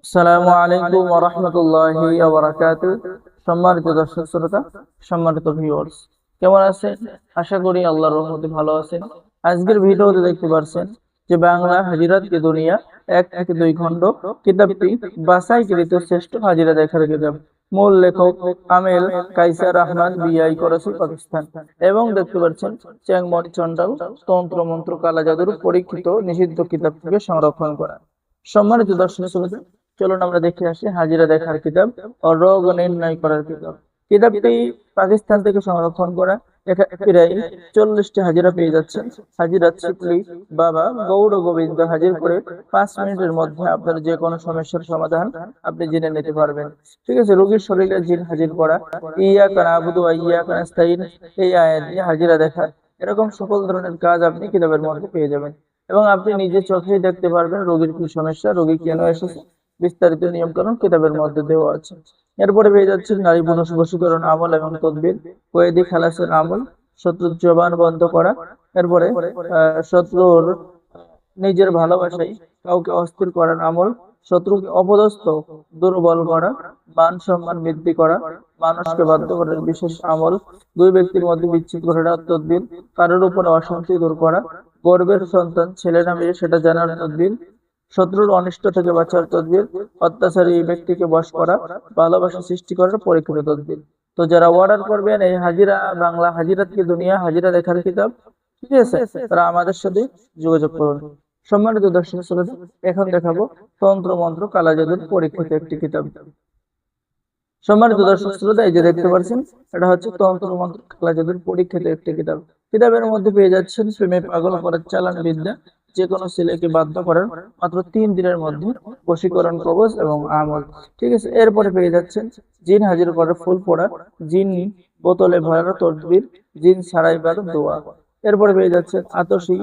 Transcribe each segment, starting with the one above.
আসসালামু আলাইকুম ওয়া রাহমাতুল্লাহি ওয়া বারাকাতুহু। সম্মানিত দর্শক শ্রোতা, সম্মানিত ভিউয়ার্স, কেমন আছেন? আশা করি আল্লাহর রহমতে ভালো আছেন। আজকের ভিডিওতে দেখতে পাচ্ছেন যে বাংলা হাজিরাত কি দুনিয়া 1 থেকে 2 খণ্ড কিতাবটি বাছাইকৃত শ্রেষ্ঠ হাজিরা দেখার কিতাব। মূল লেখক আমেল কাইসার আহমদ বিআই, করাচি, পাকিস্তান। এবং দেখতে পাচ্ছেন চ্যাংমণি চন্ডাল তন্ত্র মন্ত্র কালা জাদুর পরীক্ষিত নিষিদ্ধ কিতাব থেকে সংরক্ষণ করা। সম্মানিত দর্শক শ্রোতা, চলুন আমরা দেখে আসি হাজিরা দেখার কিতাব ও রোগ নির্ণয় করার কিতাব। কিতাবটি পাকিস্তান থেকে সংরক্ষণ করা। এখানে প্রায় 40টি হাজিরা পেয়ে যাচ্ছেন। হাজিরা চিপলি বাবা গৌড় গোবিন্দ হাজির করে 5 মিনিটের মধ্যে আপনার যে কোনো সমস্যার সমাধান আপনি জেনে নিতে পারবেন। ঠিক আছে, রোগীর শরীরে জিন হাজির করা, ইয়াকা নাবুদু ওয়া ইয়াকা নাস্তাইন, এই আয়াত দিয়ে হাজিরা দেখা, এরকম সকল ধরনের কাজ আপনি কিতাবের মধ্যে পেয়ে যাবেন। এবং আপনি নিজে চোখেই দেখতে পারবেন রোগীর কি সমস্যা, রোগী কেন এসেছে, বিস্তারিত নিয়মকানুন কিতাবের মধ্যে দেওয়া আছে। এরপরে পেয়ে যাচ্ছে নারী পুরুষ বশীকরণ আমল এবং তদবির, কয়েদি খালাসের আমল, শত্রুর জবান বন্ধ করা। এরপরে শত্রুর নিজের ভালোবাসায় কাউকে অস্থির করার আমল, শত্রুকে অপদস্থ দুর্বল করা, মান সম্মান বৃদ্ধি করা, মানুষকে বাধ্য করার বিশেষ আমল, দুই ব্যক্তির মধ্যে বিচ্ছেদ ঘটানোর তদবির, কারোর উপরে অশান্তি দূর করা, গর্ভের সন্তান ছেলে না মেয়ে সেটা জানার তদবির, শত্রুর অনিষ্ট থেকে বাঁচার তদবির, অত্যাচারী ব্যক্তিকে বশ করা, ভালোবাসা সৃষ্টি করার পরীক্ষিত তদবির। তো যারা অর্ডার করবেন এই হাজিরা বাংলা হাজিরাত কি দুনিয়া হাজিরা দেখার কিতাব, ঠিক আছে, তারা আমাদের সাথে যোগাযোগ করুন। সম্মানিত দর্শক শ্রোতা, এখন দেখাবো তন্ত্র মন্ত্র কালা জাদুর পরীক্ষিত একটি কিতাব। সম্মানিত দর্শক শ্রোতা, এই যে দেখতে পাচ্ছেন এটা হচ্ছে তন্ত্র মন্ত্র কালা জাদুর পরীক্ষিত একটি কিতাব। কিতাবের মধ্যে পেয়ে যাচ্ছেন প্রেমে পাগল করার চালান বিদ্যা, যে কোনো ছেলেকে বাধ্য করার মাত্র 3 দিনের মধ্যে বশীকরণ কবজ এবং আমল। ঠিক আছে, এরপরে পেয়ে যাচ্ছেন জিন হাজির করার ফুল পড়া, জিন বোতলে ভরার তদবির, জিন ছাড়াইবার দোয়া। এরপরে পেয়ে যাচ্ছেন আতসী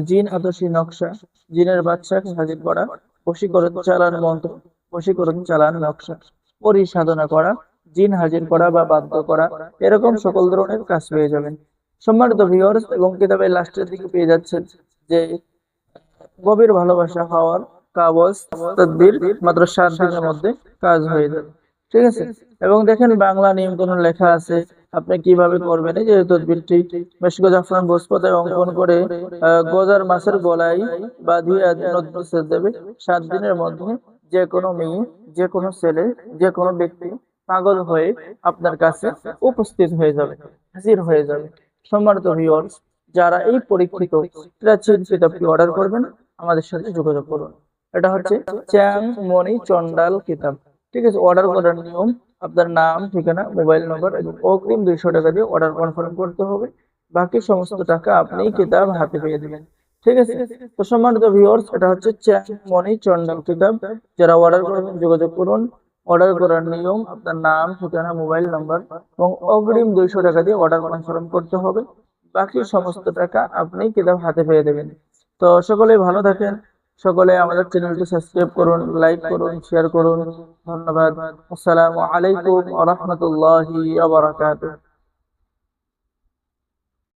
জিন আতসী নকশা, জিনের বাচ্চাকে হাজির করা, বশীকরণ চালান মন্ত্র, বশীকরণ চালান নকশা, পরিসাধনা করা, জিন হাজির করা বা বাধ্য করা, এরকম সকল ধরনের কাজ পেয়ে যাবেন। সম্মানিত ভিউয়ার্স, এবং কিতাবের লাস্টের দিকে পেয়ে যাচ্ছেন যে গভীর ভালোবাসা হওয়ার কাবজ তদবির, মাত্র 7 দিনের মধ্যে কাজ হয়ে যাবে। ঠিক আছে, এবং দেখেন বাংলা নিয়ম কানুন লেখা আছে আপনি কিভাবে করবেন। এই যে তদবিরটি মেশক জাফরান বসপাতায় অঙ্কন করে গজার মাছের গলায় বাঁধিয়ে নদী ছেড়ে দেবে। 7 দিনের মধ্যে যে কোনো মেয়ে, যে কোনো ছেলে, যে কোনো ব্যক্তি পাগল হয়ে আপনার কাছে উপস্থিত হয়ে যাবে, হাজির হয়ে যাবে। সম্মানিত ভিউয়ার্স, যারা এই পরীক্ষিত প্রাচীন কিতাবটি অর্ডার করবেন আমাদের সাথে যোগাযোগ করুন। এটা হচ্ছে চ্যাংমণি চন্ডাল কিতাব। ঠিক আছে, অর্ডার করার নিয়ম আপনার নাম, ঠিকানা, মোবাইল নম্বর এবং অগ্রিম 200 টাকা দিয়ে অর্ডার কনফার্ম করতে হবে। বাকি সমস্ত টাকা আপনি কিতাব হাতে পেয়ে দিবেন। ঠিক আছে, তো সম্মানিত ভিউয়ার্স, এটা হচ্ছে চ্যাংমণি চন্ডাল কিতাব। যারা অর্ডার করবেন যোগাযোগ করুন। অর্ডার করার নিয়ম আপনার নাম, ঠিকানা, মোবাইল নাম্বার এবং অগ্রিম 200 টাকা দিয়ে অর্ডার কনফার্ম করতে হবে। বাকি সমস্ত টাকা আপনি কিতাব হাতে পেয়ে দেবেন। তো সকলে ভালো থাকেন, সকলে আমাদের চ্যানেলটি সাবস্ক্রাইব করুন, লাইক করুন, শেয়ার করুন। ধন্যবাদ। আসসালামু আলাইকুম ওয়া রাহমাতুল্লাহি ওয়া বারাকাতুহু।